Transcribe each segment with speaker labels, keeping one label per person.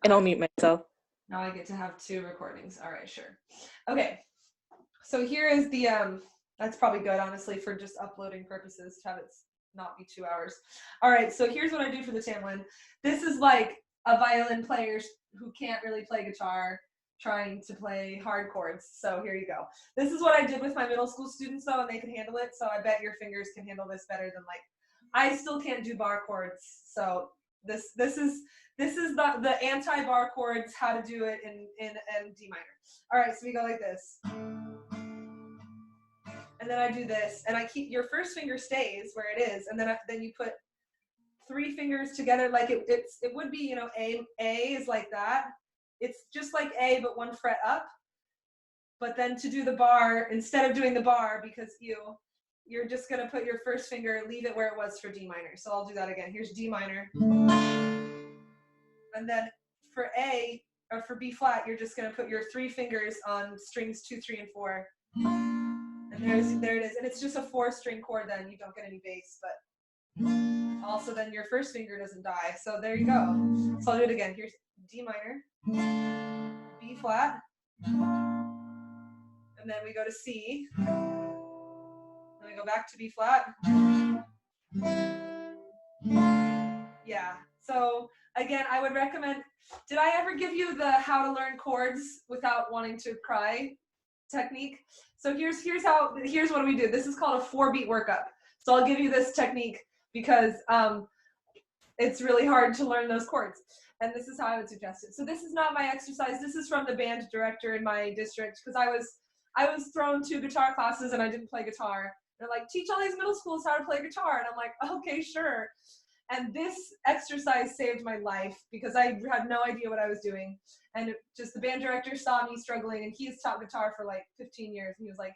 Speaker 1: And I'll mute myself.
Speaker 2: Now I get to have 2 recordings. All right, sure. Okay, so here is the, that's probably good, honestly, for just uploading purposes, to have it not be 2 hours. All right, so here's what I do for the tamlin. This is like a violin player who can't really play guitar trying to play hard chords. So here you go. This is what I did with my middle school students, though, and they can handle it. So I bet your fingers can handle this better than, like, I still can't do bar chords. So this is the anti-bar chords, how to do it in D minor. All right, so we go like this. And then I do this, and I keep, your first finger stays where it is, and then you put 3 fingers together like it would be, you know, A is like that. It's just like A, but 1 fret up. But then to do the bar, instead of doing the bar, because you're just gonna put your first finger, leave it where it was for D minor. So I'll do that again. Here's D minor. And then for A, or for B flat, you're just gonna put your 3 fingers on strings 2, 3, and 4. And there it is. And it's just a 4-string chord then. You don't get any bass, but also then your first finger doesn't die. So there you go. So I'll do it again. Here's D minor, B flat, and then we go to C. Then we go back to B flat. Yeah. So again, I would recommend, did I ever give you the how to learn chords without wanting to cry technique? So here's what we do. This is called a 4-beat workup. So I'll give you this technique because it's really hard to learn those chords. And this is how I would suggest it. So this is not my exercise. This is from the band director in my district, because I was thrown 2 guitar classes and I didn't play guitar. They're like, teach all these middle schools how to play guitar. And I'm like, okay, sure. And this exercise saved my life because I had no idea what I was doing. And just the band director saw me struggling, and he's taught guitar for like 15 years. And he was like,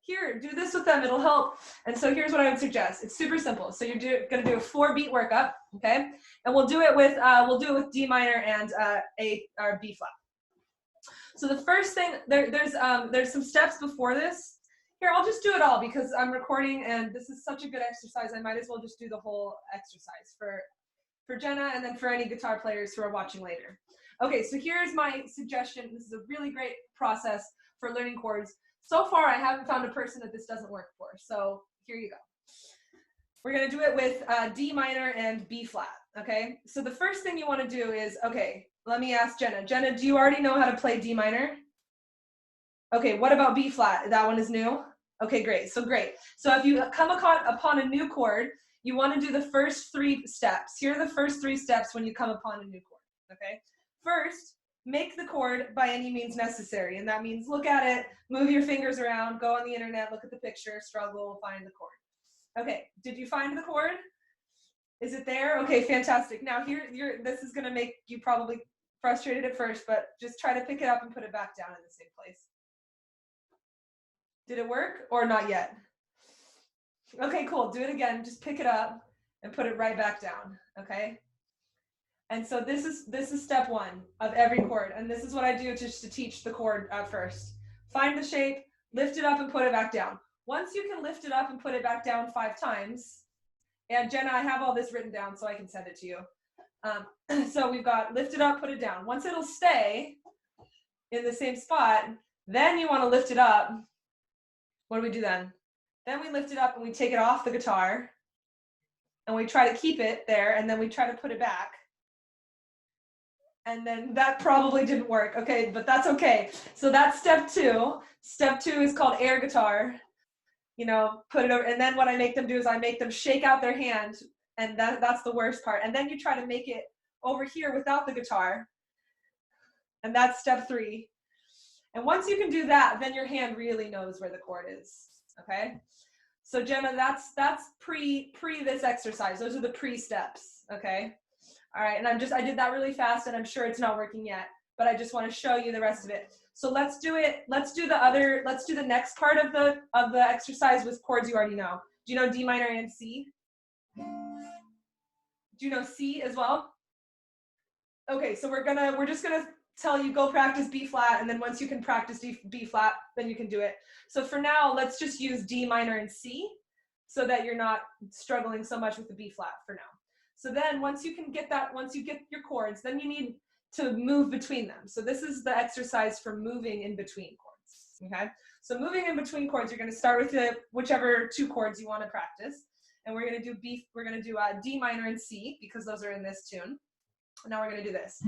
Speaker 2: here, do this with them, it'll help. And so here's what I would suggest. It's super simple. So you're gonna do a 4-beat workup, okay? And we'll do it with D minor and A or B flat. So the first thing, there's some steps before this. Here, I'll just do it all because I'm recording and this is such a good exercise. I might as well just do the whole exercise for Jenna and then for any guitar players who are watching later. Okay, so here's my suggestion. This is a really great process for learning chords. So far, I haven't found a person that this doesn't work for. So here you go. We're gonna do it with D minor and B flat, okay? So the first thing you wanna do is, okay, let me ask Jenna. Jenna, do you already know how to play D minor? Okay, what about B flat? That one is new? Okay, great. So if you come upon a new chord, you want to do the first 3 steps. Here are the first 3 steps when you come upon a new chord, okay? First, make the chord by any means necessary, and that means look at it, move your fingers around, go on the internet, look at the picture, struggle, find the chord. Okay, did you find the chord? Is it there? Okay, fantastic. Now this is going to make you probably frustrated at first, but just try to pick it up and put it back down in the same place. Did it work or not yet? Okay, cool. Do it again. Just pick it up and put it right back down, okay? And so this is step 1 of every chord, and this is what I do just to teach the chord at first. Find the shape, lift it up, and put it back down. Once you can lift it up and put it back down 5 times, and Jenna, I have all this written down so I can send it to you. So we've got lift it up, put it down. Once it'll stay in the same spot, then you want to lift it up. What do we do then? Then we lift it up and we take it off the guitar and we try to keep it there, and then we try to put it back. And then that probably didn't work, okay, but that's okay. So that's step 2. Step 2 is called air guitar. You know, put it over, and then what I make them do is I make them shake out their hand, and that's the worst part. And then you try to make it over here without the guitar, and that's step 3. And once you can do that, then your hand really knows where the chord is, okay? So Jenna, that's pre this exercise. Those are the pre-steps, okay? All right, and I did that really fast, and I'm sure it's not working yet, but I just want to show you the rest of it. So let's do it. Let's do the next part of the exercise with chords you already know. Do you know D minor and C? Do you know C as well? Okay, so we're just gonna tell you go practice B flat, and then once you can practice B flat, then you can do it. So for now, let's just use D minor and C so that you're not struggling so much with the B flat for now. So then once you get your chords, then you need to move between them. So this is the exercise for moving in between chords, okay? So moving in between chords, you're gonna start with whichever 2 chords you wanna practice. And we're gonna do D minor and C because those are in this tune. Now we're gonna do this.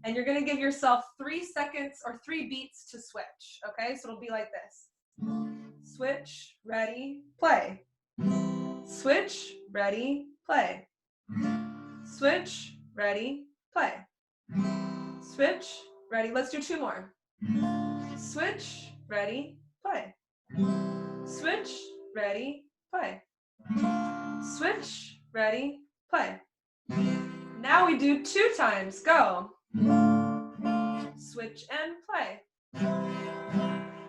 Speaker 2: And you're gonna give yourself 3 seconds or 3 beats to switch, okay? So it'll be like this. Switch, ready, play. Switch, ready, play. Switch, ready, play. Switch, ready. Let's do 2 more. Switch, ready, play. Switch, ready, play. Switch, ready, play. Now we do 2 times. Go. Switch and play.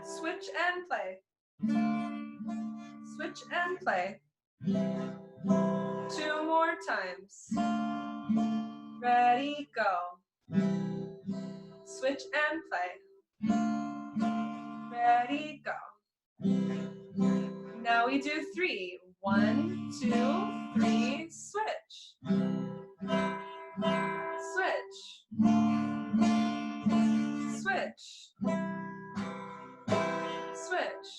Speaker 2: Switch and play. Switch and play. 2 more times. Ready, go. Switch and play. Ready, go. Now we do 3. 1, 2, 3, switch. Switch. Switch. Switch.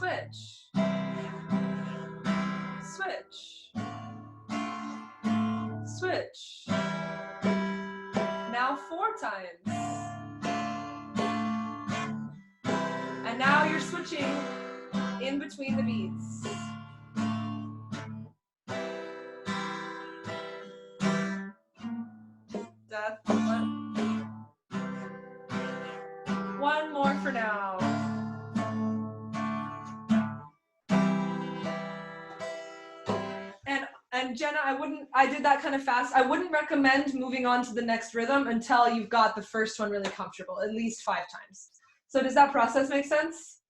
Speaker 2: Switch. Switch. Switch. Now 4 times. And now you're switching in between the beats. One more for now. And Jenna, I did that kind of fast. I wouldn't recommend moving on to the next rhythm until you've got the first one really comfortable, at least 5 times. So does that process make sense?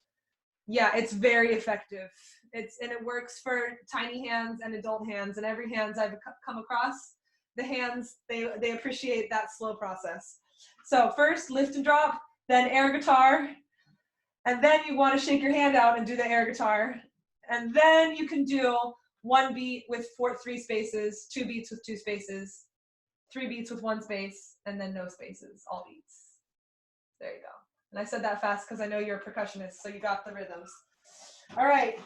Speaker 2: Yeah, it's very effective. And it works for tiny hands and adult hands, and every hands I've come across, the hands, they appreciate that slow process. So first, lift and drop, then air guitar, and then you want to shake your hand out and do the air guitar, and then you can do 1 beat with 3 spaces, 2 beats with 2 spaces, 3 beats with 1 space, and then no spaces, all beats. There you go. And I said that fast because I know you're a percussionist, so you got the rhythms. All right,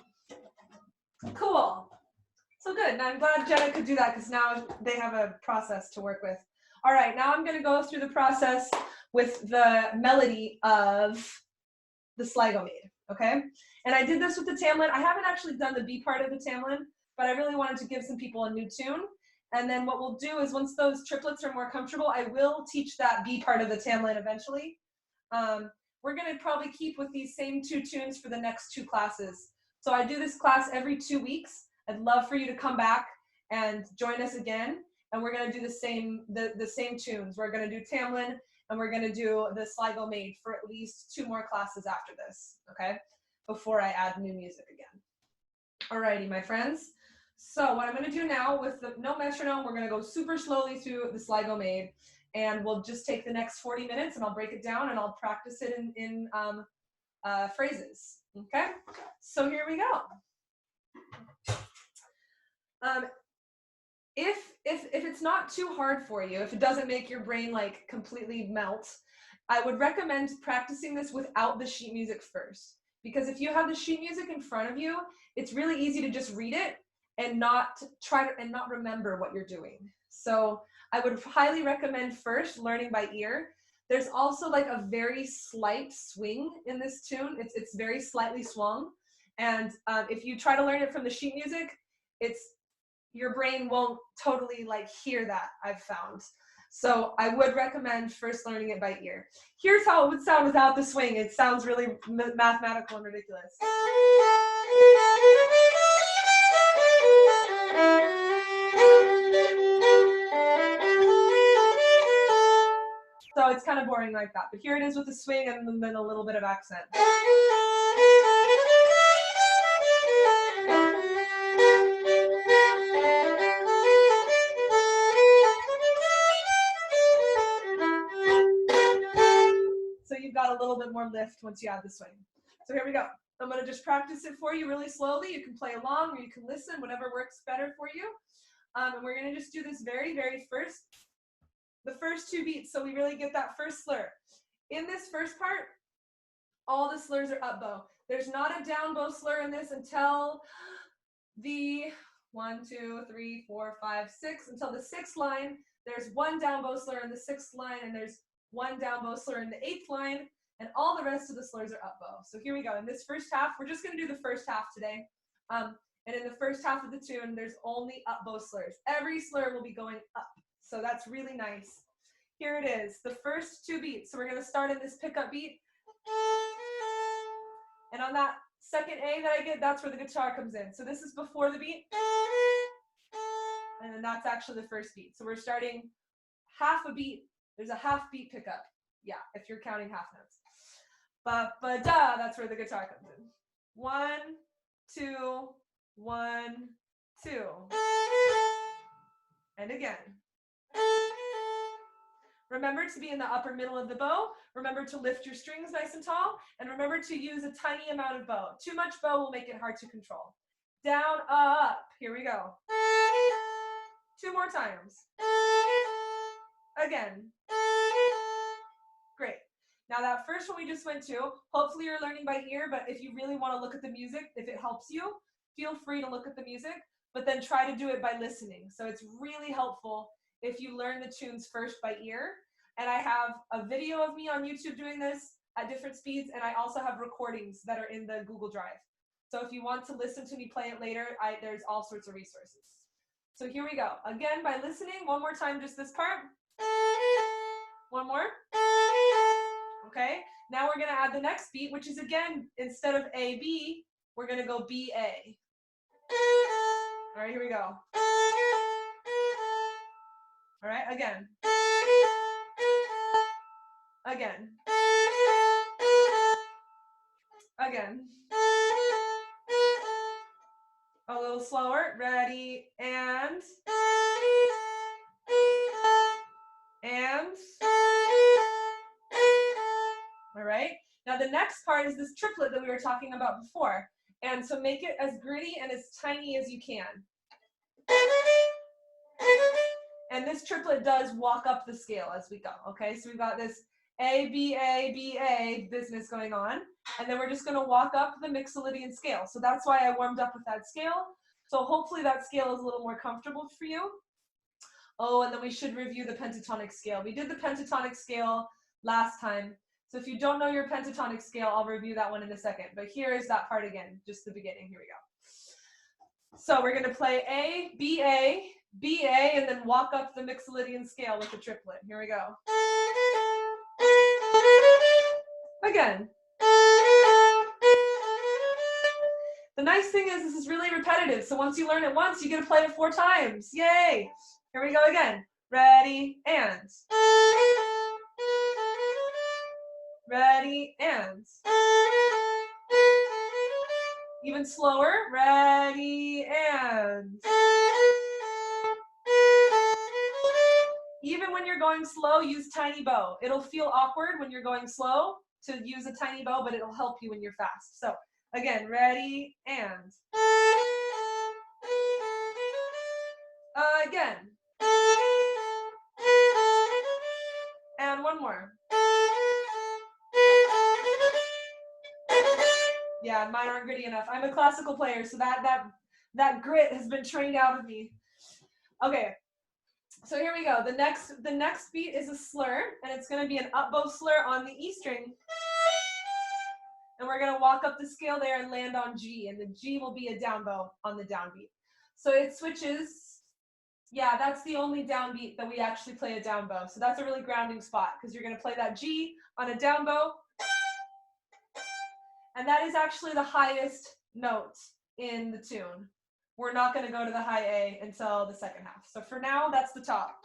Speaker 2: cool. So good, and I'm glad Jenna could do that because now they have a process to work with. All right, now I'm gonna go through the process with the melody of the Sligo Maid, okay? And I did this with the tamlin. I haven't actually done the B part of the tamlin, but I really wanted to give some people a new tune. And then what we'll do is once those triplets are more comfortable, I will teach that B part of the tamlin eventually. We're gonna probably keep with these same 2 tunes for the next 2 classes. So I do this class every 2 weeks. I'd love for you to come back and join us again. And we're gonna do the same tunes. We're gonna do tamlin and we're gonna do the Sligo Maid for at least 2 more classes after this, okay? Before I add new music again. Alrighty, my friends. So what I'm gonna do now with no metronome, we're gonna go super slowly through the Sligo Maid, and we'll just take the next 40 minutes and I'll break it down and I'll practice it in phrases, okay? So here we go. If it's not too hard for you, if it doesn't make your brain like completely melt, I would recommend practicing this without the sheet music first. Because if you have the sheet music in front of you, it's really easy to just read it and not remember what you're doing. So I would highly recommend first learning by ear. There's also like a very slight swing in this tune. It's very slightly swung. And if you try to learn it from the sheet music, your brain won't totally like hear that, I've found. So I would recommend first learning it by ear. Here's how it would sound without the swing. It sounds really mathematical and ridiculous. So it's kind of boring like that. But here it is with the swing and then a little bit of accent. So you've got a little bit more lift once you add the swing. So here we go. I'm going to just practice it for you really slowly. You can play along or you can listen, whatever works better for you. And we're gonna just do this very, very first, the first 2 beats, so we really get that first slur. In this first part, all the slurs are up bow. There's not a down bow slur in this until the 1, 2, 3, 4, 5, 6, until the 6th line. There's 1 down bow slur in the 6th line, and there's 1 down bow slur in the 8th line, and all the rest of the slurs are up bow. So here we go. In this first half, we're just going to do the first half today. And in the first half of the tune, there's only up bow slurs. Every slur will be going up. So that's really nice. Here it is, the first 2 beats. So we're going to start in this pickup beat. And on that second A that I get, that's where the guitar comes in. So this is before the beat. And then that's actually the first beat. So we're starting half a beat. There's a half beat pickup. Yeah, if you're counting half notes. Ba-ba-da, that's where the guitar comes in. 1, 2, 1, 2. And again. Remember to be in the upper middle of the bow. Remember to lift your strings nice and tall. And remember to use a tiny amount of bow. Too much bow will make it hard to control. Down, up. Here we go. 2 more times. Again. Great. Now that first one we just went to, hopefully you're learning by ear, but if you really want to look at the music, if it helps you, feel free to look at the music, but then try to do it by listening. So it's really helpful if you learn the tunes first by ear. And I have a video of me on YouTube doing this at different speeds, and I also have recordings that are in the Google Drive. So if you want to listen to me play it later, there's all sorts of resources. So here we go. Again, by listening, one more time, just this part. One more. Okay, now we're gonna add the next beat, which is again, instead of A, B, we're gonna go B, A. All right, here we go. All right, again. Again. Again. A little slower. Ready, and. All right. Now the next part is this triplet that we were talking about before. And so make it as gritty and as tiny as you can. And this triplet does walk up the scale as we go. Okay, so we've got this A, B, A, B, A business going on. And then we're just going to walk up the Mixolydian scale. So that's why I warmed up with that scale. So hopefully that scale is a little more comfortable for you. Oh, and then we should review the pentatonic scale. We did the pentatonic scale last time. So if you don't know your pentatonic scale, I'll review that one in a second. But here is that part again, just the beginning. Here we go. So we're going to play A, B, A, B, A, and then walk up the Mixolydian scale with the triplet. Here we go. Again. The nice thing is this is really repetitive. So once you learn it once, you get to play it 4 times. Yay! Here we go again. Ready, and. Ready, and. Even slower. Ready, and. Even when you're going slow, use tiny bow. It'll feel awkward when you're going slow to use a tiny bow, but it'll help you when you're fast. So again, ready, and. Again. And one more. Yeah, mine aren't gritty enough. I'm a classical player, so that grit has been trained out of me. Okay, so here we go. The next beat is a slur, and it's going to be an up bow slur on the E string. And we're going to walk up the scale there and land on G, and the G will be a down bow on the downbeat. So it switches. Yeah, that's the only downbeat that we actually play a down bow. So that's a really grounding spot, because you're going to play that G on a down bow. And that is actually the highest note in the tune. We're not going to go to the high A until the second half. So for now, that's the top.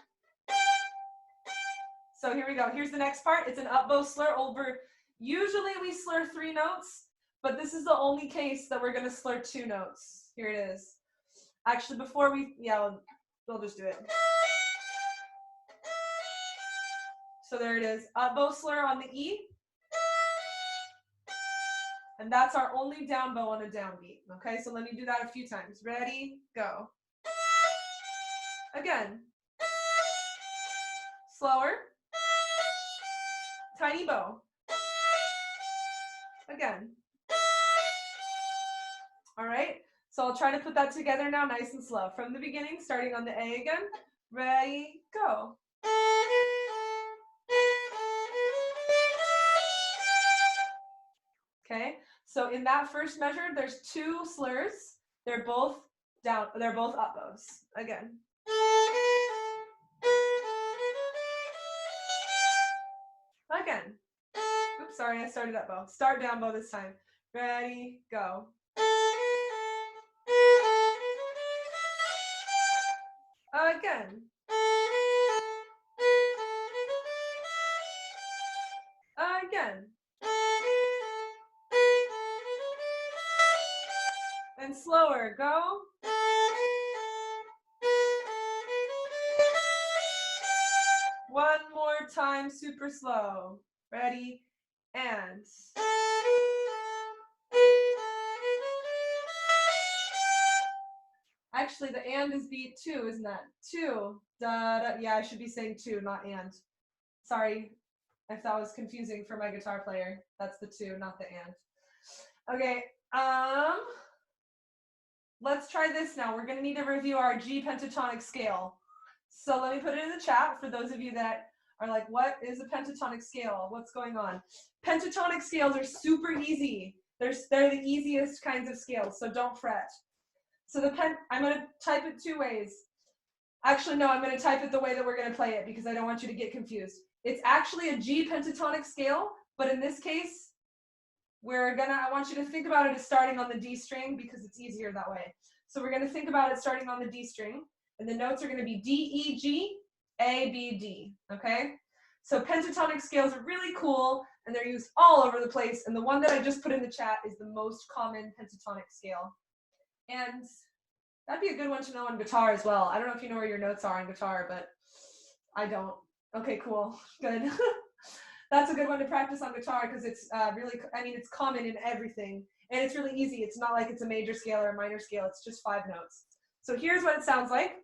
Speaker 2: So here we go. Here's the next part. It's an up bow slur over. Usually we slur 3 notes, but this is the only case that we're going to slur 2 notes. Here it is. Actually, before we'll just do it. So there it is. Up bow slur on the E. And that's our only down bow on a downbeat. Okay, so let me do that a few times. Ready, go. Again. Slower. Tiny bow. Again. All right, so I'll try to put that together now nice and slow. From the beginning, starting on the A again. Ready, go. Okay, so in that first measure, there's two slurs. They're both down, they're both up bows. Again. Again. Oops, sorry, I started up bow. Start down bow this time. Ready, go. Again. Again. And slower, go. One more time, super slow. Ready, and. Actually, the and is beat two, isn't that? Two. Da, da. Yeah, I should be saying two, not and. Sorry if that was confusing for my guitar player. That's the two, not the and. Okay, let's try this now. We're gonna need to review our G pentatonic scale. So let me put it in the chat for those of you that are like, what is a pentatonic scale? What's going on? Pentatonic scales are super easy. They're the easiest kinds of scales, so don't fret. So I'm gonna type it two ways. Actually, no, I'm gonna type it the way that we're gonna play it because I don't want you to get confused. It's actually a G pentatonic scale, but in this case, I want you to think about it as starting on the D string because it's easier that way. So we're gonna think about it starting on the D string, and the notes are gonna be D, E, G, A, B, D, okay? So pentatonic scales are really cool, and they're used all over the place, and the one that I just put in the chat is the most common pentatonic scale. And that'd be a good one to know on guitar as well. I don't know if you know where your notes are on guitar, but I don't. Okay, cool, good. That's a good one to practice on guitar because it's really, it's common in everything. And it's really easy. It's not like it's a major scale or a minor scale. It's just 5 notes. So here's what it sounds like.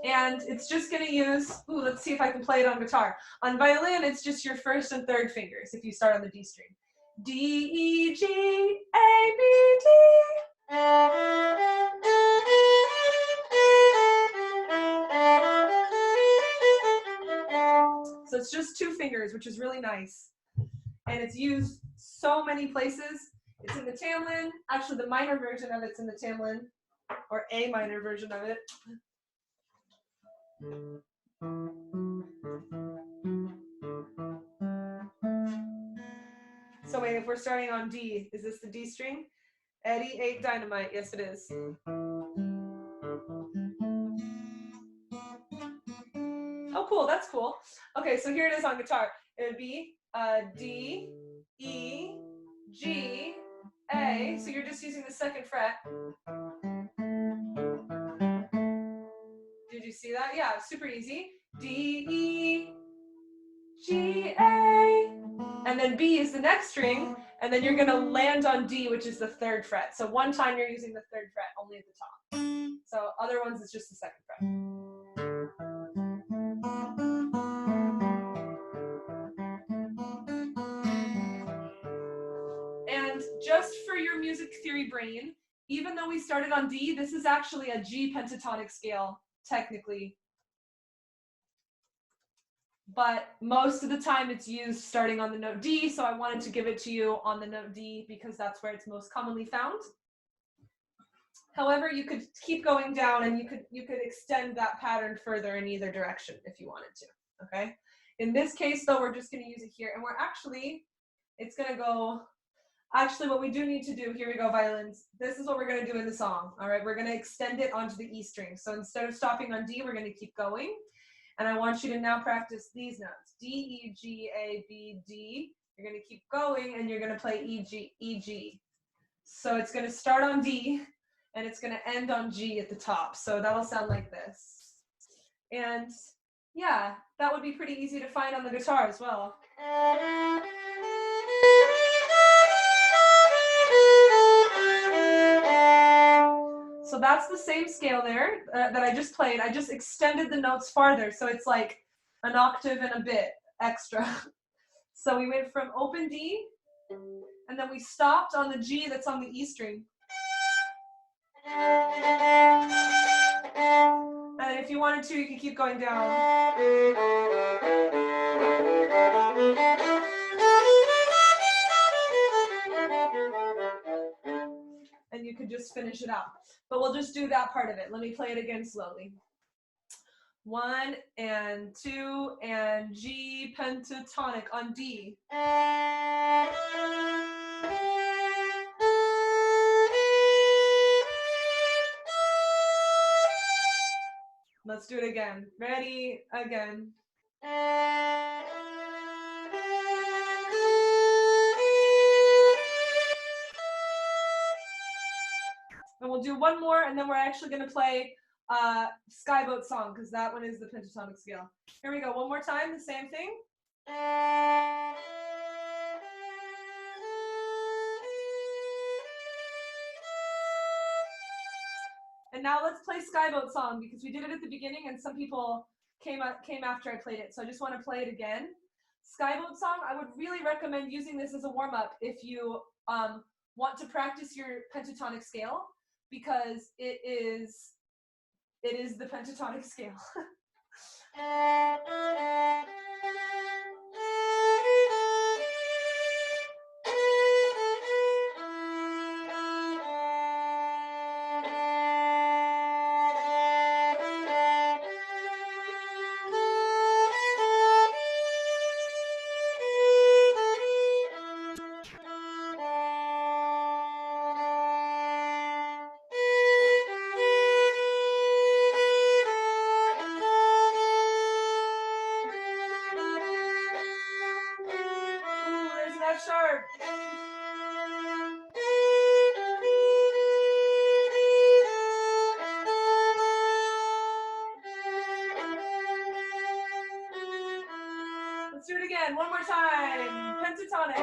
Speaker 2: And it's just going to use, let's see if I can play it on guitar. On violin, it's just your first and third fingers if you start on the D string. D, E, G, A, B, D. So it's just 2 fingers, which is really nice. And it's used so many places. It's in the tamlin. Actually, the minor version of it's in the tamlin, or A minor version of it. So wait, if we're starting on D, is this the D string? Eddie 8 Dynamite, yes it is. Oh cool, that's cool. Okay, so here it is on guitar. It would be D, E, G, A, so you're just using the 2nd fret. Did you see that? Yeah, super easy. D, E, G, A, and then B is the next string, and then you're gonna land on D, which is the 3rd fret. So one time you're using the 3rd fret, only at the top. So other ones it's just the 2nd fret. And just for your music theory brain, even though we started on D, this is actually a G pentatonic scale, technically. But most of the time it's used starting on the note D, so I wanted to give it to you on the note D because that's where it's most commonly found. However, you could keep going down and you could extend that pattern further in either direction if you wanted to, okay? In this case, though, we're just going to use it here, and it's going to go, actually what we do need to do, here we go, violins, this is what we're going to do in the song, all right? We're going to extend it onto the E string. So instead of stopping on D, we're going to keep going. And I want you to now practice these notes. D, E, G, A, B, D. You're going to keep going, and you're going to play E, G, E, G. So it's going to start on D, and it's going to end on G at the top. So that'll sound like this. And yeah, that would be pretty easy to find on the guitar as well. So that's the same scale there that I just played. I just extended the notes farther, so it's like an octave and a bit extra. So we went from open D, and then we stopped on the G that's on the E string. And if you wanted to, you could keep going down. And you could just finish it out. But we'll just do that part of it. Let me play it again slowly. 1 and 2 and G pentatonic on D. Let's do it again. Ready? Again. And we'll do one more, and then we're actually going to play Skyboat Song, because that one is the pentatonic scale. Here we go. One more time, the same thing. And now let's play Skyboat Song, because we did it at the beginning and some people came after I played it. So I just want to play it again. Skyboat Song, I would really recommend using this as a warm-up if you want to practice your pentatonic scale, because it is the pentatonic scale. Sharp. Let's do it again, one more time. Pentatonic.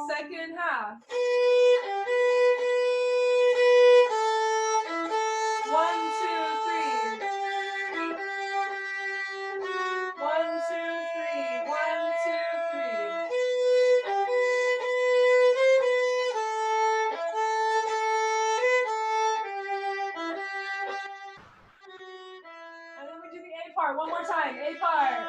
Speaker 2: Second half. 1, 2, 3. 1, 2, 3. 1, 2, 3. And then we do the A part one more time. A part.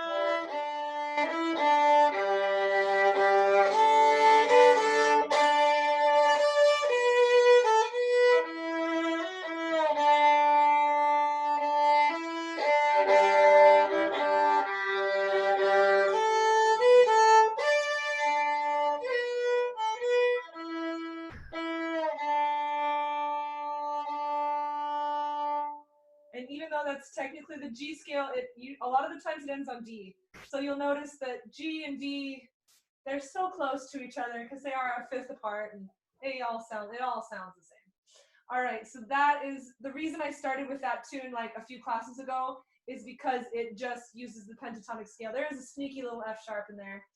Speaker 2: And even though that's technically the G scale, a lot of the times it ends on D. So you'll notice that G and D, they're so close to each other because they are a fifth apart, and it all sounds the same. All right, so that is the reason I started with that tune like a few classes ago, is because it just uses the pentatonic scale. There is a sneaky little F sharp in there,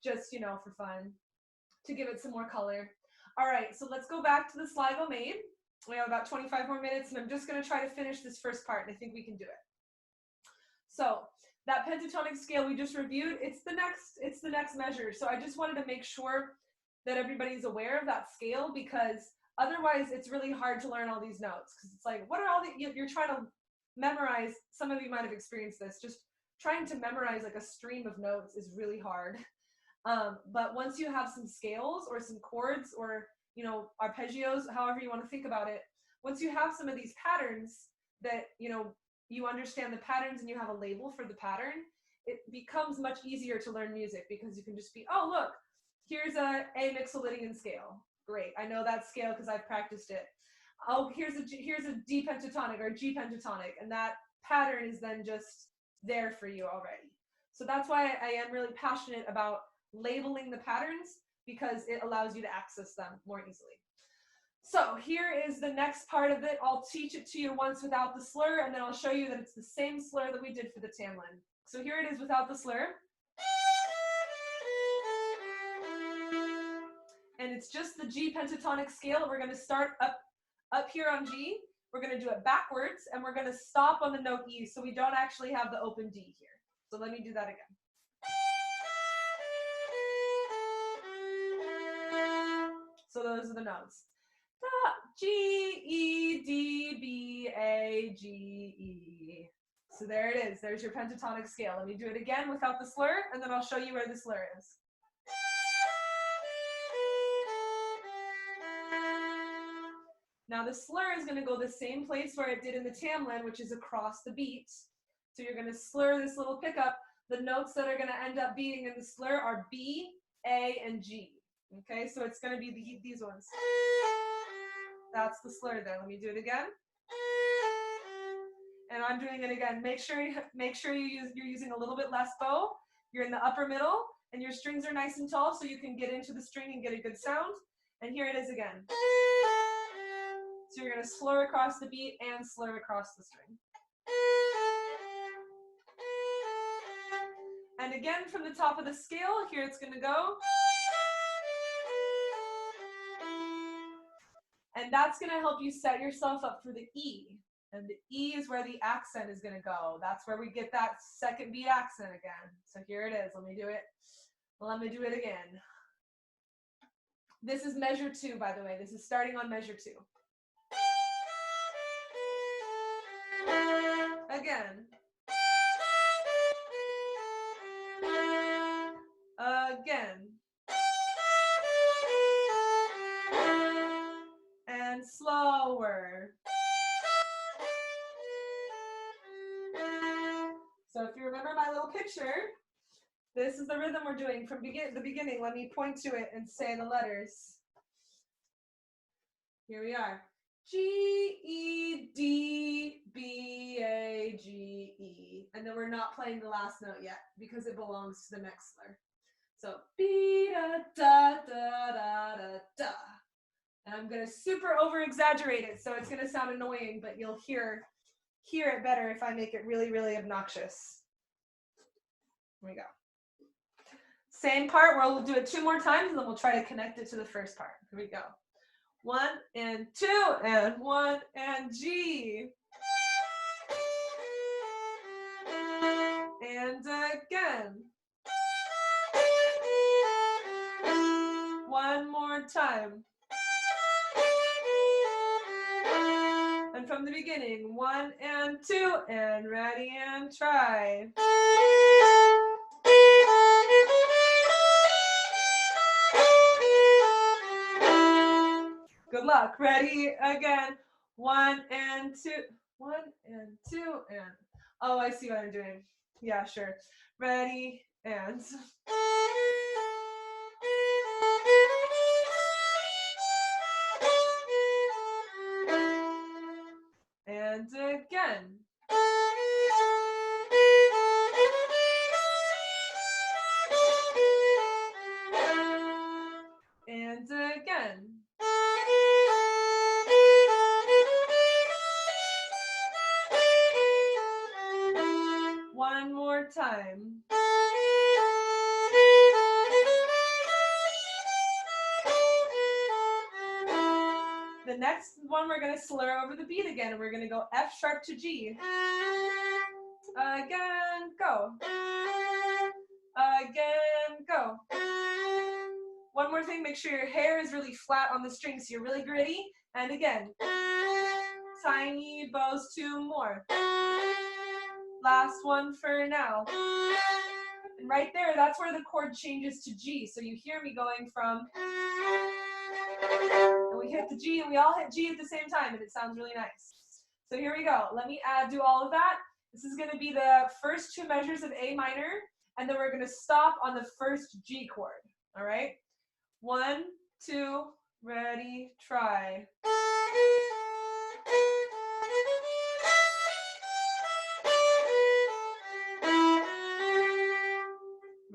Speaker 2: just, you know, for fun, to give it some more color. All right, so let's go back to the Sligo Maid. We have about 25 more minutes, and I'm just going to try to finish this first part, and I think we can do it. So that pentatonic scale we just reviewed, it's the next measure. So I just wanted to make sure that everybody's aware of that scale, because otherwise it's really hard to learn all these notes, because it's like, what are all the, you're trying to memorize, some of you might have experienced this, just trying to memorize like a stream of notes is really hard. But once you have some scales or some chords or, you know, arpeggios, however you want to think about it, once you have some of these patterns that, you know, you understand the patterns and you have a label for the pattern, it becomes much easier to learn music, because you can just be, oh, look, here's a mixolydian scale. Great, I know that scale because I've practiced it. Oh, here's a D pentatonic or G pentatonic, and that pattern is then just there for you already. So that's why I am really passionate about labeling the patterns, because it allows you to access them more easily. So here is the next part of it. I'll teach it to you once without the slur, and then I'll show you that it's the same slur that we did for the tamlin. So here it is without the slur. And it's just the G pentatonic scale. We're going to start up here on G. We're going to do it backwards, and we're going to stop on the note E, so we don't actually have the open D here. So let me do that again. So those are the notes. G, E, D, B, A, G, E. So there it is. There's your pentatonic scale. Let me do it again without the slur, and then I'll show you where the slur is. Now the slur is going to go the same place where it did in the tamlin, which is across the beat. So you're going to slur this little pickup. The notes that are going to end up being in the slur are B, A, and G. Okay, so it's going to be these ones. That's the slur there. Let me do it again. And I'm doing it again. Make sure you're using a little bit less bow. You're in the upper middle, and your strings are nice and tall, so you can get into the string and get a good sound. And here it is again. So you're going to slur across the beat and slur across the string. And again, from the top of the scale, here it's going to go. And that's going to help you set yourself up for the E. And the E is where the accent is going to go. That's where we get that second beat accent again. So here it is. Let me do it. Let me do it again. This is measure 2, by the way. This is starting on measure 2. Again. Again. And slower. So if you remember my little picture, this is the rhythm we're doing from the beginning. Let me point to it and say the letters. Here we are. G, E, D, B, A, G, E. And then we're not playing the last note yet because it belongs to the next slur. So, B, da, da, da, da, da, da. And I'm going to super over exaggerate it, so it's going to sound annoying, but you'll hear it better if I make it really, really obnoxious. Here we go. Same part, we'll do it 2 more times, and then we'll try to connect it to the first part. Here we go. 1 and 2 and 1 and G. And again. 1 more time. And from the beginning, 1 and 2 and ready and try. Good luck. Ready again. 1 and 2. 1 and 2 and. Oh, I see what I'm doing. Yeah, sure. Ready and. And again. And again. One more time. The next one we're going to slur over the beat again, and we're going to go F sharp to G. Again, go. Again, go. One more thing, make sure your hair is really flat on the string, so you're really gritty. And again, tiny bows, 2 more. Last one for now. And right there, that's where the chord changes to G. So you hear me going from, and we hit the G, and we all hit G at the same time, and it sounds really nice. So here we go. Let me do all of that. This is going to be the first 2 measures of A minor, and then we're going to stop on the first G chord. All right? 1, 2, ready, try.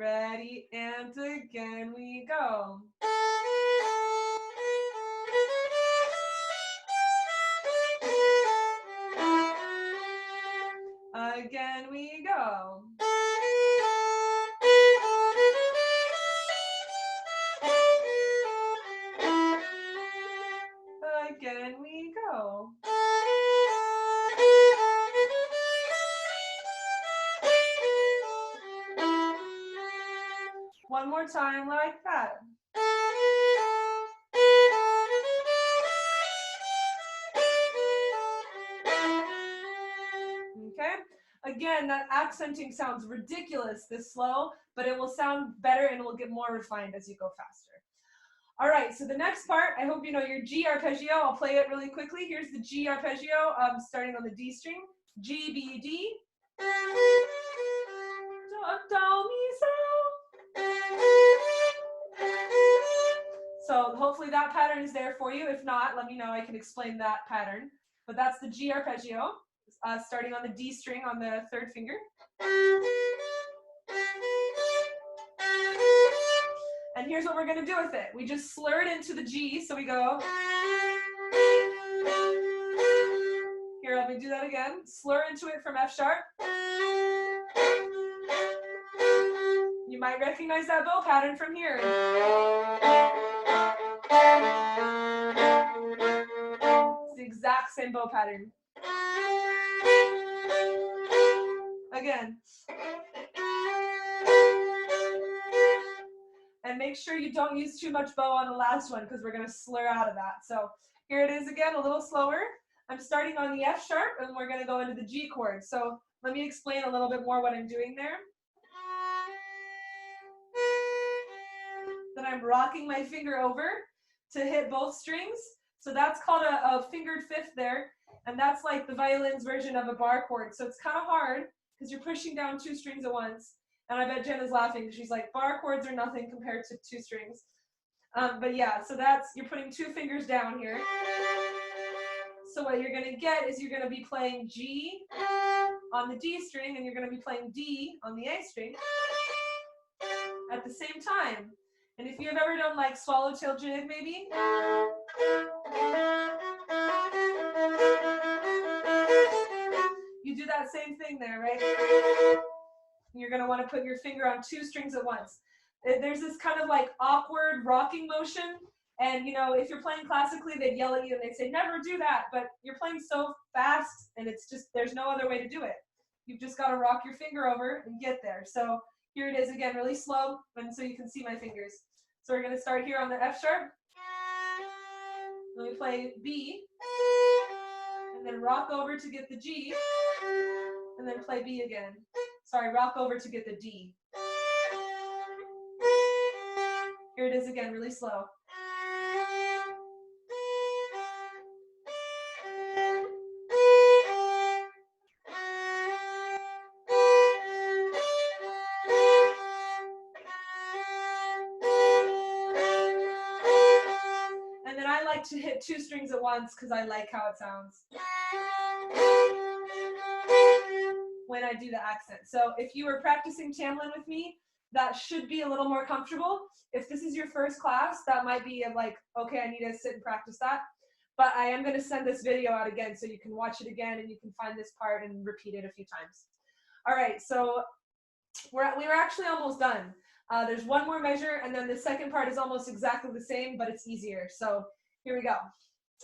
Speaker 2: Ready, and again we go. Again we go. Again we go. One more time like that. Okay? Again, that accenting sounds ridiculous this slow, but it will sound better and it will get more refined as you go faster. All right, so the next part, I hope you know your G arpeggio. I'll play it really quickly. Here's the G arpeggio, starting on the D string. G, B, D. Do, mi, so. So hopefully that pattern is there for you. If not, let me know. I can explain that pattern. But that's the G arpeggio, starting on the D string on the third finger. And here's what we're going to do with it. We just slur it into the G, so we go. Here, let me do that again. Slur into it from F sharp. You might recognize that bow pattern from here. It's the exact same bow pattern. Again. And make sure you don't use too much bow on the last one because we're going to slur out of that. So here it is again, a little slower. I'm starting on the F sharp and we're going to go into the G chord. So let me explain a little bit more what I'm doing there. Then I'm rocking my finger over to hit both strings. So that's called a fingered fifth there. And that's like the violin's version of a bar chord. So it's kind of hard because you're pushing down two strings at once. And I bet Jen is laughing because she's like, bar chords are nothing compared to two strings. But yeah, so that's, you're putting two fingers down here. So what you're going to get is you're going to be playing G on the D string and you're going to be playing D on the A string at the same time. And if you've ever done like swallowtail jig maybe, you do that same thing there, right? You're going to want to put your finger on two strings at once. There's this kind of like awkward rocking motion. And, you know, if you're playing classically, they'd yell at you and they'd say, never do that. But you're playing so fast and it's just, there's no other way to do it. You've just got to rock your finger over and get there. So here it is again, really slow. And so you can see my fingers. So we're going to start here on the F sharp. Let me play B. And then rock over to get the G. And then play B again. Sorry, rock over to get the D. Here it is again, really slow. And then I like to hit two strings at once because I like how it sounds when I do the accent. So if you were practicing Tamlin with me, that should be a little more comfortable. If this is your first class, that might be like, okay, I need to sit and practice that. But I am going to send this video out again so you can watch it again and you can find this part and repeat it a few times. All right, so we were actually almost done. There's one more measure and then the second part is almost exactly the same, but it's easier. So here we go.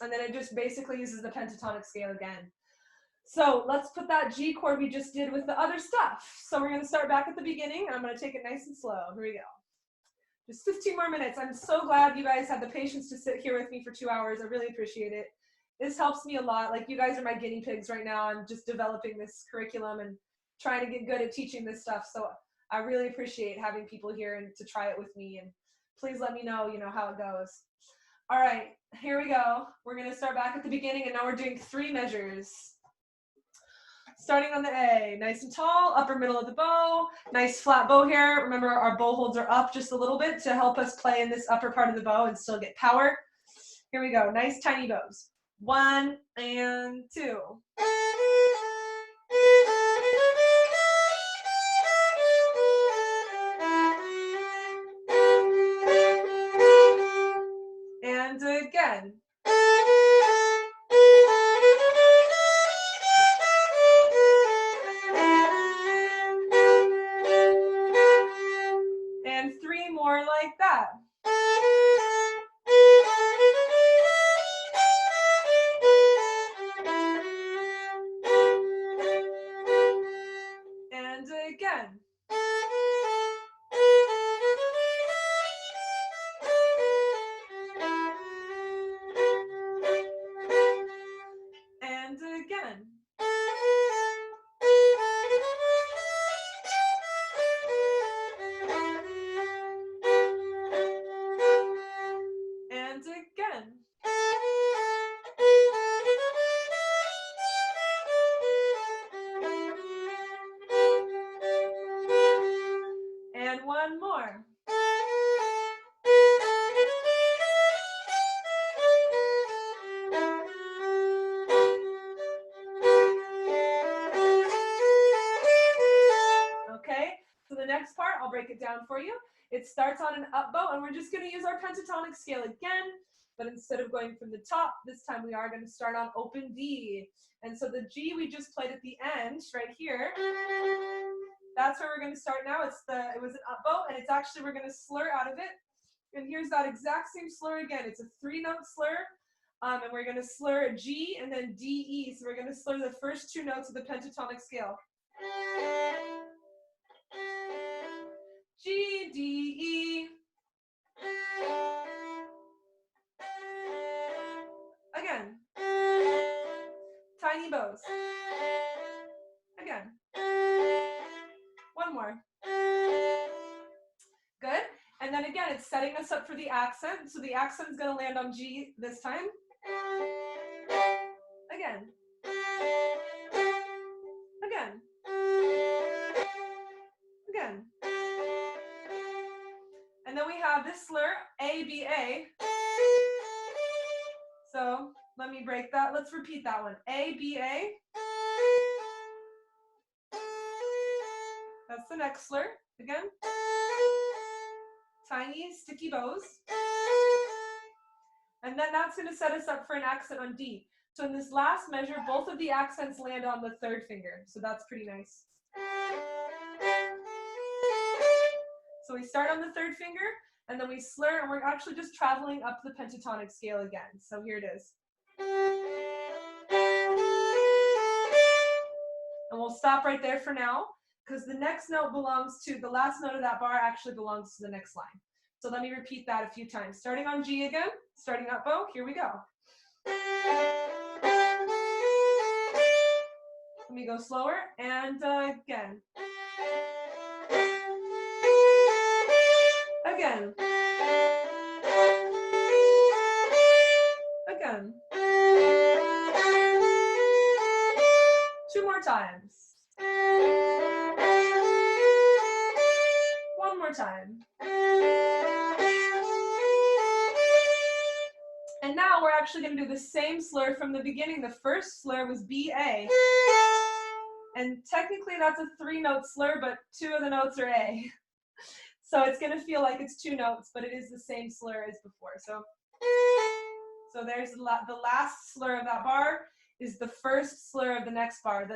Speaker 2: And then it just basically uses the pentatonic scale again. So let's put that G chord we just did with the other stuff. So we're going to start back at the beginning. And I'm going to take it nice and slow. Here we go. Just 15 more minutes. I'm so glad you guys had the patience to sit here with me for 2 hours. I really appreciate it. This helps me a lot. Like, you guys are my guinea pigs right now. I'm just developing this curriculum and trying to get good at teaching this stuff. So I really appreciate having people here and to try it with me. And please let me know, how it goes. All right, here we go. We're going to start back at the beginning, and now we're doing 3 measures. Starting on the A, nice and tall, upper middle of the bow, nice flat bow here. Remember, our bow holds are up just a little bit to help us play in this upper part of the bow and still get power. Here we go, nice tiny bows. 1 and 2. again. And 3 more like that. And again. And again. And again. And one more. Okay, so the next part, I'll break it down for you. It starts on an up bow, and we're just going to use our pentatonic scale again, but instead of going from the top, this time we are going to start on open D. And so the G we just played at the end, right here, that's where we're going to start now. It was an up bow, and it's actually, we're going to slur out of it. And here's that exact same slur again. It's a 3-note slur, and we're going to slur G and then D, E. So we're going to slur the first 2 notes of the pentatonic scale. G, D, E. Again. Tiny bows. Again. One more. Good. And then again, it's setting us up for the accent. So the accent is going to land on G this time. Again. Again. Again. And then we have this slur, A, B, A. So let me break that. Let's repeat that one. A, B, A. That's the next slur. Again. Tiny, sticky bows. And then that's going to set us up for an accent on D. So in this last measure, both of the accents land on the 3rd finger. So that's pretty nice. So we start on the 3rd finger, and then we slur, and we're actually just traveling up the pentatonic scale again. So here it is. And we'll stop right there for now, because the next note belongs to, the last note of that bar actually belongs to the next line. So let me repeat that a few times. Starting on G again, starting up bow, here we go. Let me go slower, and again. Again. Again. 2 more times. One more time. And now we're actually going to do the same slur from the beginning. The first slur was B, A. And technically that's a 3-note slur, but 2 of the notes are A. So it's going to feel like it's 2 notes, but it is the same slur as before. So there's the last slur of that bar is the first slur of the next bar.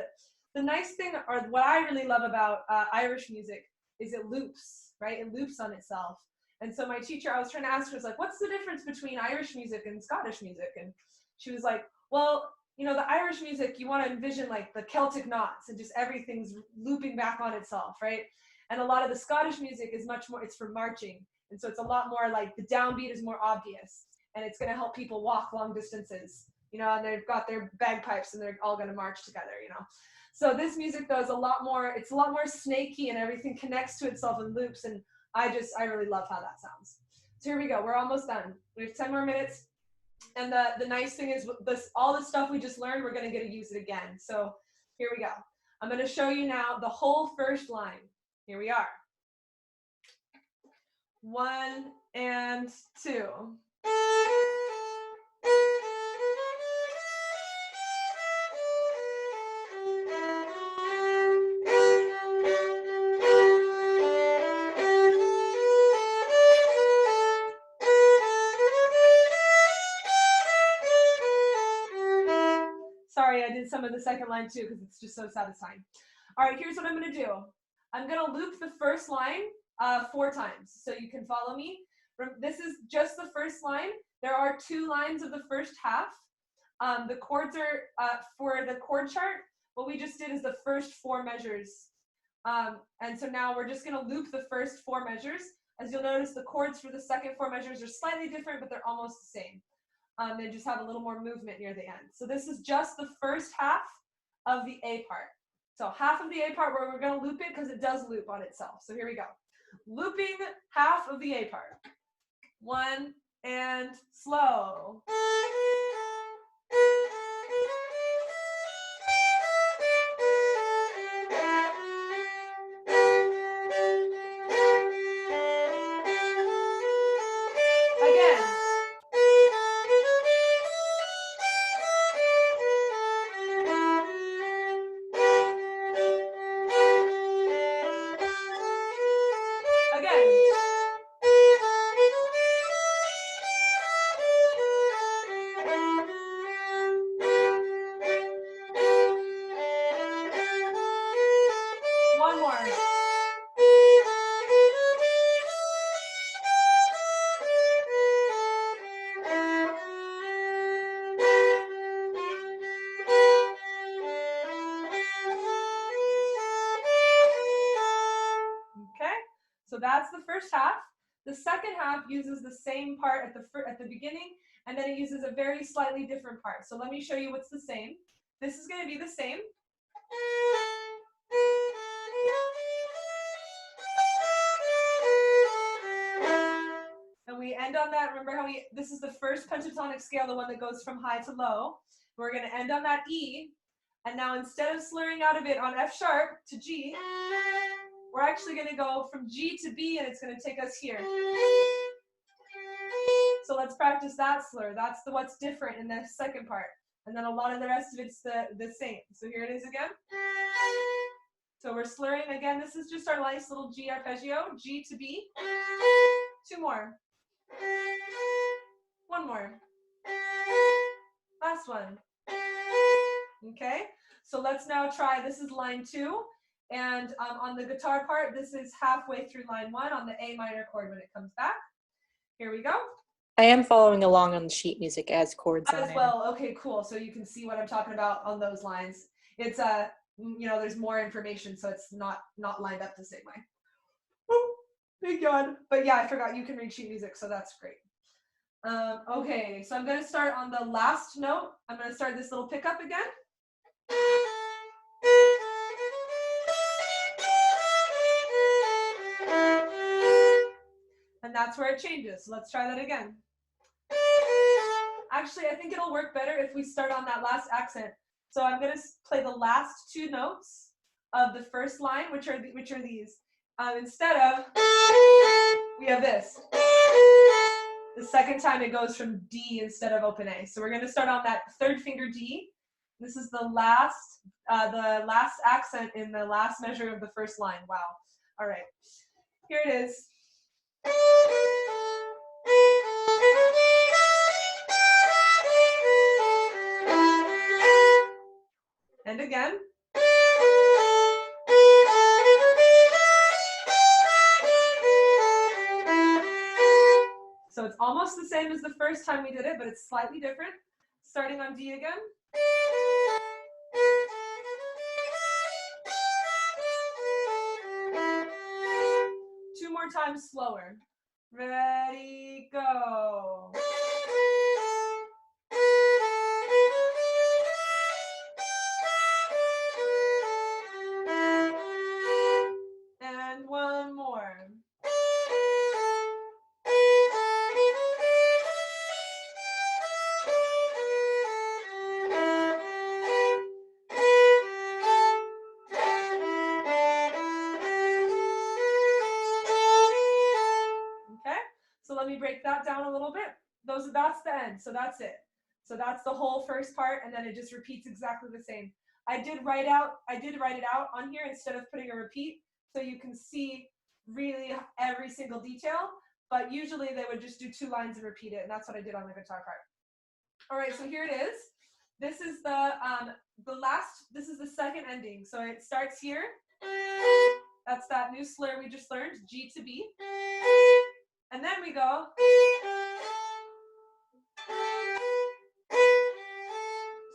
Speaker 2: The nice thing, or what I really love about Irish music, is it loops, right? It loops on itself. And so my teacher, I was trying to ask her, was like, what's the difference between Irish music and Scottish music? And she was like, well, you know, the Irish music, you want to envision like the Celtic knots and just everything's looping back on itself, right? And a lot of the Scottish music is much more, it's for marching. And so it's a lot more like the downbeat is more obvious, and it's going to help people walk long distances, you know, and they've got their bagpipes and they're all going to march together, you know. So this music though is a lot more, it's a lot more snaky, and everything connects to itself in loops. And I really love how that sounds. So here we go. We're almost done. We have 10 more minutes. And the nice thing is all the stuff we just learned, we're going to get to use it again. So here we go. I'm going to show you now the whole first line. Here we are. 1 and 2. did some of the second line too because it's just so satisfying. All right, here's what I'm going to do. I'm going to loop the first line 4 times so you can follow me. This is just the first line. There are 2 lines of the first half. The chords are, for the chord chart, what we just did is the first 4 measures. And so now we're just going to loop the first 4 measures. As you'll notice, the chords for the second 4 measures are slightly different, but they're almost the same. They just have a little more movement near the end. So this is just the first half of the A part. So half of the A part where we're going to loop it because it does loop on itself. So here we go. Looping half of the A part. 1 and slow. So that's the first half. The second half uses the same part at the beginning, and then it uses a very slightly different part. So let me show you what's the same. This is going to be the same. And we end on that. Remember how this is the first pentatonic scale, the one that goes from high to low. We're going to end on that E. And now instead of slurring out of it on F sharp to G, we're actually going to go from G to B, and it's going to take us here. So let's practice that slur. That's what's different in the second part. And then a lot of the rest of it's the same. So here it is again. So we're slurring again. This is just our nice little G arpeggio. G to B. 2 more. 1 more. Last one. Okay. So let's now try. This is line 2. And on the guitar part, this is halfway through line 1 on the A minor chord when it comes back. Here we go.
Speaker 1: I am following along on the sheet music as chords on
Speaker 2: as well. Okay, cool. So you can see what I'm talking about on those lines. It's there's more information, so it's not lined up the same way. Oh, thank God. But yeah, I forgot you can read sheet music, so that's great. Okay, so I'm going to start on the last note. I'm going to start this little pickup again. And that's where it changes. So let's try that again. Actually, I think it'll work better if we start on that last accent. So I'm going to play the last 2 notes of the first line, which are these. Instead of, we have this. The second time it goes from D instead of open A. So we're going to start on that 3rd finger D. This is the last accent in the last measure of the first line. Wow. All right. Here it is. And again. So it's almost the same as the first time we did it, but it's slightly different. Starting on D again. Two more times slower. Ready, go. And one more. So let me break that down a little bit. That's the end. So that's it. So that's the whole first part, and then it just repeats exactly the same. I did write it out on here instead of putting a repeat, so you can see really every single detail. But usually they would just do 2 lines and repeat it, and that's what I did on the guitar part. All right, so here it is. This is this is the second ending. So it starts here. That's that new slur we just learned, G to B. And then we go.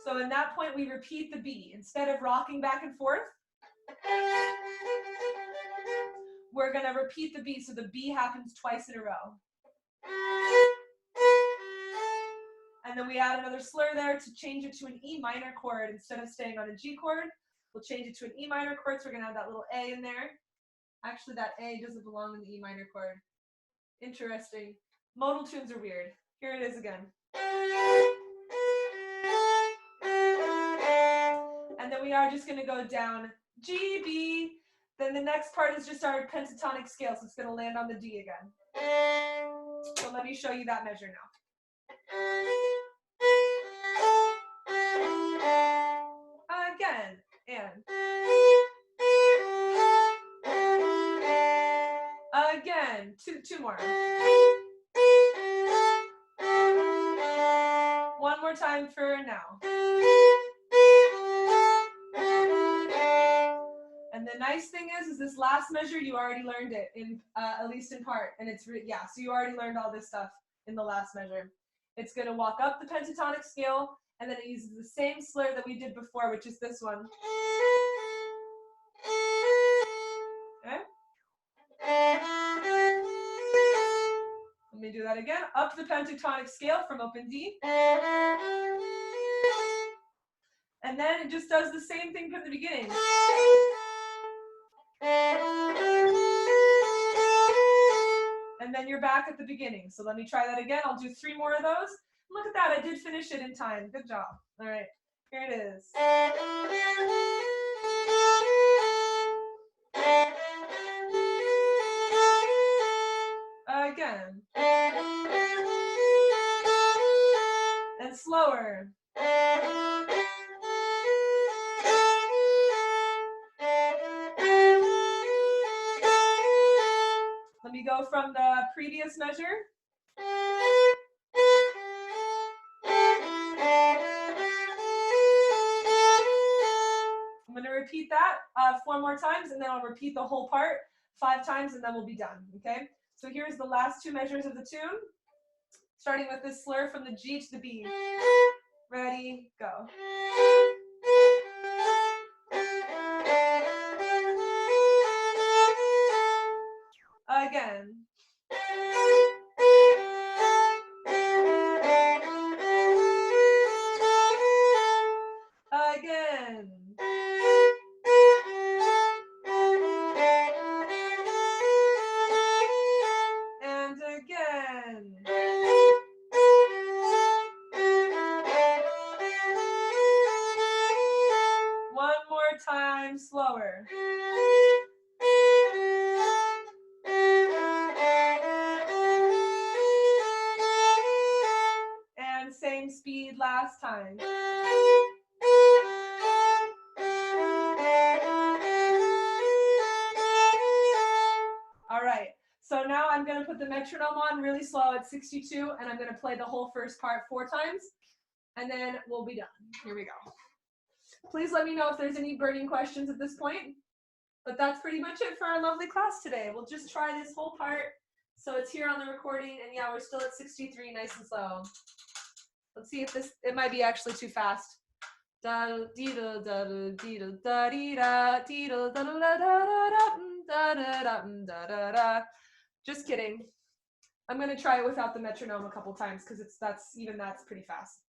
Speaker 2: So in that point, we repeat the B. Instead of rocking back and forth, we're going to repeat the B. So the B happens twice in a row. And then we add another slur there to change it to an E minor chord. Instead of staying on a G chord, we'll change it to an E minor chord. So we're going to have that little A in there. Actually, that A doesn't belong in the E minor chord. Interesting. Modal tunes are weird. Here it is again. And then we are just going to go down G, B. Then the next part is just our pentatonic scale. So it's going to land on the D again. So let me show you that measure now. Again, and again, two more. One more time for now. And the nice thing is this last measure, you already learned it, in at least in part. And it's, yeah, so you already learned all this stuff in the last measure. It's going to walk up the pentatonic scale, and then it uses the same slur that we did before, which is this one. Okay? Let me do that again. Up the pentatonic scale from open D. And then it just does the same thing from the beginning. And then you're back at the beginning. So let me try that again. I'll do 3 more of those. Look at that. I did finish it in time. Good job. All right. Here it is. Again. And slower. Let me go from the previous measure. I'm going to repeat that 4 more times, and then I'll repeat the whole part 5 times, and then we'll be done, okay? So here's the last 2 measures of the tune, starting with this slur from the G to the B. Ready, go. Again. Again. And again. One more time, slower. And same speed last time. All right, so now I'm going to put the metronome on really slow at 62, and I'm going to play the whole first part 4 times, and then we'll be done. Here we go. Please let me know if there's any burning questions at this point. But that's pretty much it for our lovely class today. We'll just try this whole part. So it's here on the recording, and yeah, we're still at 63, nice and slow. Let's see if this, it might be actually too fast. Da dee da da dee da da dee da dee da da da da da da da da. Just kidding. I'm gonna try it without the metronome a couple times because that's pretty fast.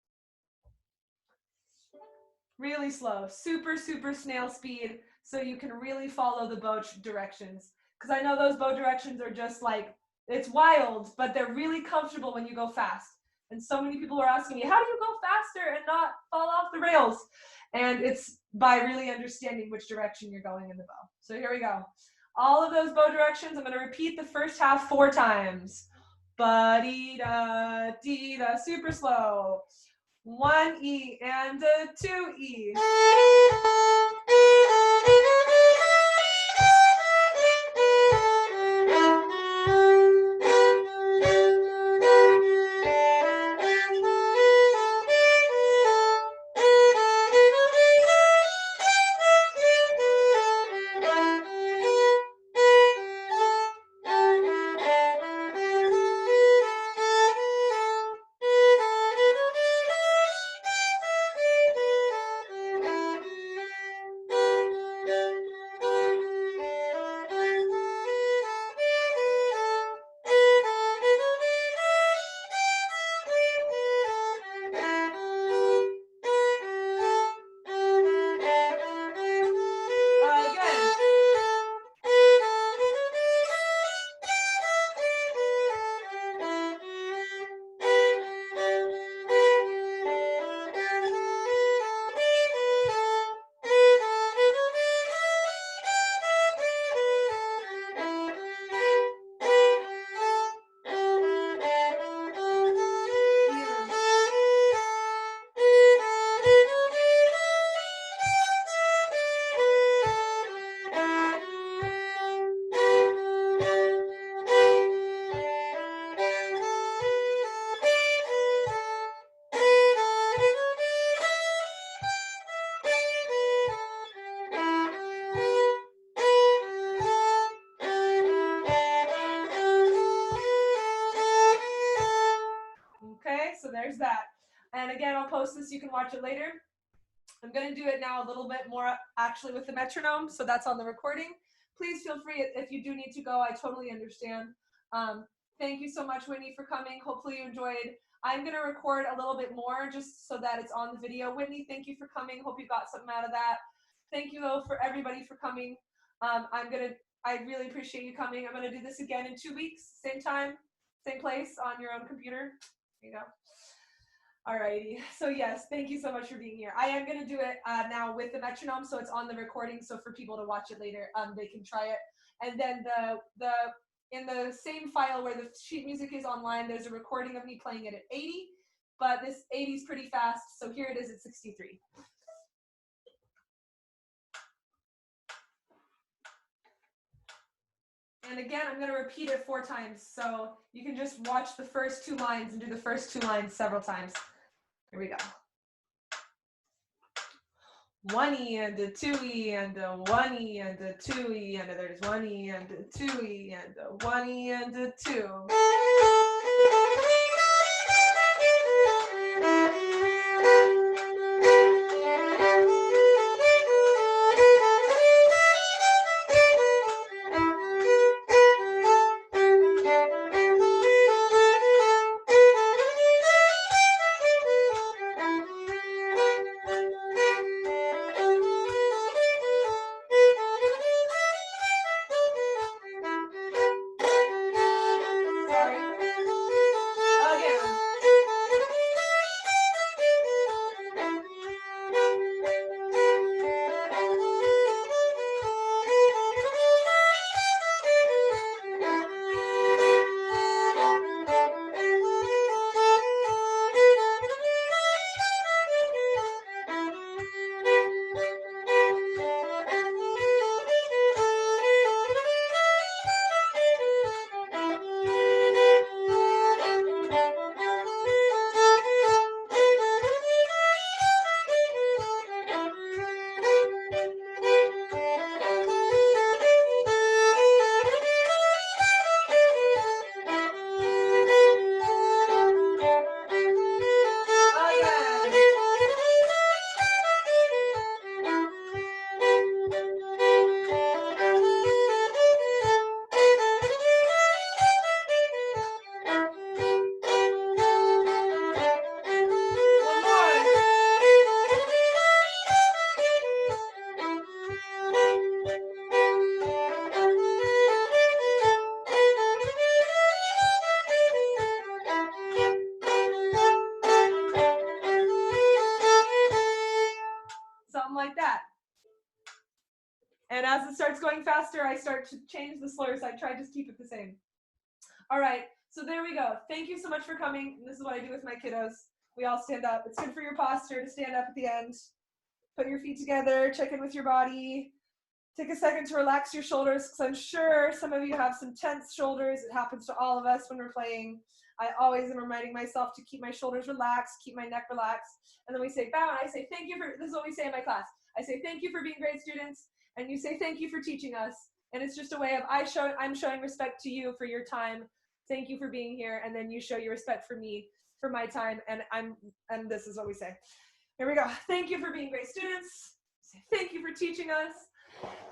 Speaker 2: Really slow, super snail speed, so you can really follow the bow directions. Because I know those bow directions are just like, it's wild, but they're really comfortable when you go fast. And so many people are asking me, how do you go faster and not fall off the rails? And it's by really understanding which direction you're going in the bow. So here we go. All of those bow directions, I'm going to repeat the first half 4 times. Ba-dee-da, dee-da, super slow. 1 E and a 2 E. that. And again, I'll post this, you can watch it later. I'm gonna do it now a little bit more actually with the metronome, so that's on the recording. Please feel free if you do need to go, I totally understand. Thank you so much, Whitney, for coming. Hopefully you enjoyed. I'm gonna record a little bit more just so that it's on the video. Whitney, thank you for coming. Hope you got something out of that. Thank you though for everybody for coming. I really appreciate you coming. I'm gonna do this again in 2 weeks, same time, same place on your own computer. There you go. Alrighty, so yes, thank you so much for being here. I am gonna do it now with the metronome, so it's on the recording, so for people to watch it later, they can try it. And then in the same file where the sheet music is online, there's a recording of me playing it at 80, but this 80 is pretty fast, so here it is at 63. And again, I'm gonna repeat it 4 times, so you can just watch the first 2 lines and do the first 2 lines several times. Here we go. 1E and a 2E and a 1E and a 2E and there's 1E and a 2E and a 1E and a 2. Like that. And as it starts going faster, I start to change the slurs. I try to just keep it the same. All right, so there we go. Thank you so much for coming. This is what I do with my kiddos. We all stand up. It's good for your posture to stand up at the end. Put your feet together, check in with your body. Take a second to relax your shoulders, because I'm sure some of you have some tense shoulders. It happens to all of us when we're playing. I always am reminding myself to keep my shoulders relaxed, keep my neck relaxed. And then we say bow, and I say thank you for, this is what we say in my class. I say thank you for being great students, and you say thank you for teaching us. And it's just a way of I'm showing respect to you for your time. Thank you for being here, and then you show your respect for me for my time, and this is what we say. Here we go. Thank you for being great students. Thank you for teaching us.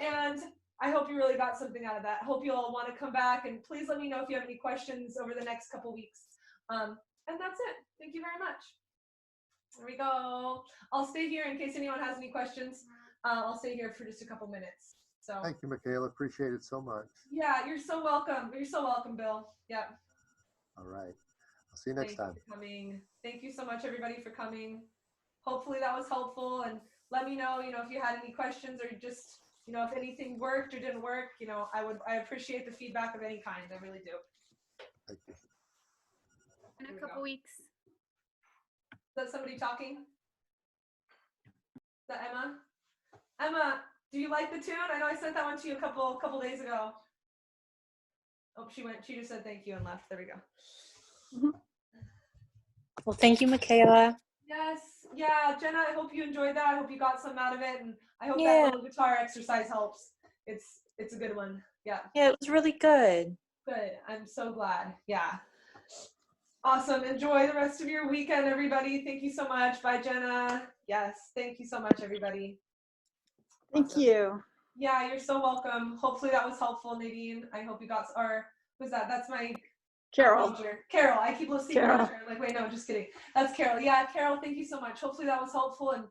Speaker 2: And I hope you really got something out of that. I hope you all want to come back, and please let me know if you have any questions over the next couple weeks. And that's it. Thank you very much. There we go. I'll stay here in case anyone has any questions. I'll stay here for just a couple minutes. So
Speaker 3: thank you, Mikela. Appreciate it so much.
Speaker 2: Yeah, you're so welcome. You're so welcome, Bill. Yeah.
Speaker 3: All right. I'll see you next time.
Speaker 2: Thank you for coming. Thank you so much, everybody, for coming. Hopefully that was helpful, and let me know, if you had any questions, or just, if anything worked or didn't work. I appreciate the feedback of any kind. I really do.
Speaker 3: Thank you.
Speaker 4: In a couple weeks.
Speaker 2: Is that somebody talking? Is that Emma? Emma, do you like the tune? I know I sent that one to you a couple days ago. Oh, she just said thank you and left. There we go.
Speaker 1: Well, thank you, Mikela.
Speaker 2: Yes. Yeah, Jenna, I hope you enjoyed that. I hope you got some out of it, and I hope that little guitar exercise helps. It's a good one. Yeah.
Speaker 1: Yeah, it was really good.
Speaker 2: Good. I'm so glad. Yeah. Awesome. Enjoy the rest of your weekend, everybody. Thank you so much. Bye, Jenna. Yes, thank you so much, everybody.
Speaker 5: Thank you.
Speaker 2: Yeah, you're so welcome. Hopefully that was helpful, Nadine. I hope you got, or was that, that's my
Speaker 5: Carol.
Speaker 2: manager. Carol, I keep listening to her. I'm like, wait, no, just kidding. That's Carol. Yeah, Carol, thank you so much. Hopefully that was helpful, and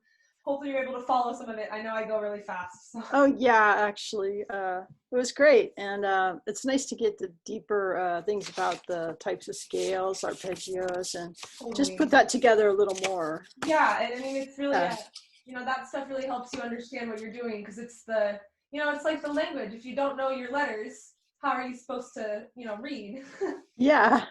Speaker 2: hopefully you're able to follow some of it. I know I go really fast. So.
Speaker 5: Oh yeah, actually, it was great. And it's nice to get the deeper things about the types of scales, arpeggios, and just put that together a little more.
Speaker 2: Yeah, and I mean, it's really, you know, that stuff really helps you understand what you're doing, because it's the, you know, it's like the language. If you don't know your letters, how are you supposed to, you know, read?
Speaker 5: Yeah,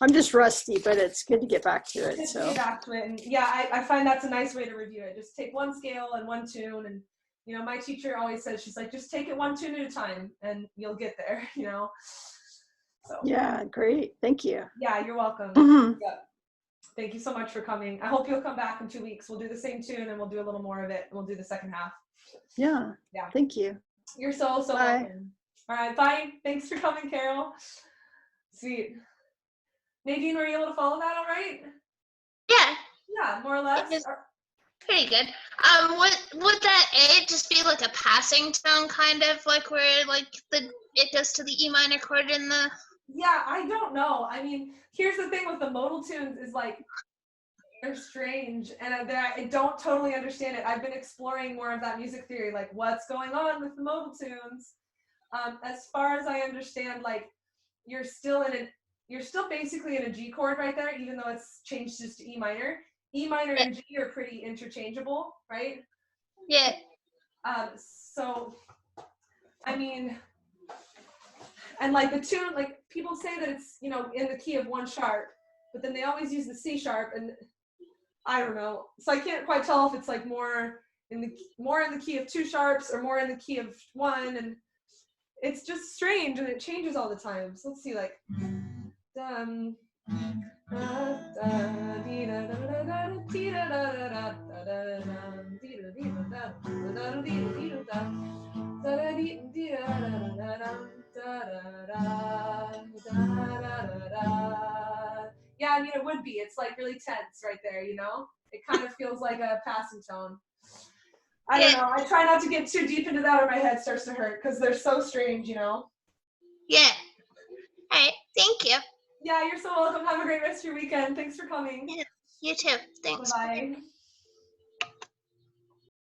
Speaker 5: I'm just rusty, but it's good to get back to it.
Speaker 2: Just
Speaker 5: So
Speaker 2: get back to it. And yeah, I find that's a nice way to review it. Just take one scale and one tune. And, you know, my teacher always says, she's like, just take it one tune at a time and you'll get there, you know? So
Speaker 5: yeah, great. Thank you.
Speaker 2: yeah, you're welcome.
Speaker 5: Mm-hmm.
Speaker 2: Yeah. Thank you so much for coming. I hope you'll come back in 2 weeks. We'll do the same tune and we'll do a little more of it. And we'll do the second half.
Speaker 5: Yeah.
Speaker 2: Yeah.
Speaker 5: Thank you.
Speaker 2: You're so welcome. All right, bye. Thanks for coming, Carol. Sweet. Nadine, were you able to follow that all right?
Speaker 6: Yeah.
Speaker 2: Yeah, more or less.
Speaker 6: Pretty good. Would that A just be like a passing tone, kind of like where like it goes to the E minor chord in the?
Speaker 2: Yeah, I don't know. I mean, here's the thing with the modal tunes is like they're strange, and I don't totally understand it. I've been exploring more of that music theory, like what's going on with the modal tunes. As far as I understand, like you're still basically in a G chord right there, even though it's changed just to E minor. E minor and G are pretty interchangeable, right?
Speaker 6: Yeah.
Speaker 2: So, I mean, and like the tune, like people say that it's, you know, in the key of 1 sharp, but then they always use the C sharp, and I don't know. So I can't quite tell if it's like more in the key of 2 sharps or more in the key of 1, and it's just strange and it changes all the time. So let's see, like yeah, I mean, it would be. It's like really tense right there, you know? It kind of feels like a passing tone. I don't know. I try not to get too deep into that or my head starts to hurt because they're so strange, you know?
Speaker 6: Yeah. All right. Thank you.
Speaker 2: Yeah, you're so welcome. Have a great rest of your weekend. Thanks for coming.
Speaker 6: Yeah, you too. Thanks.
Speaker 2: Bye-bye.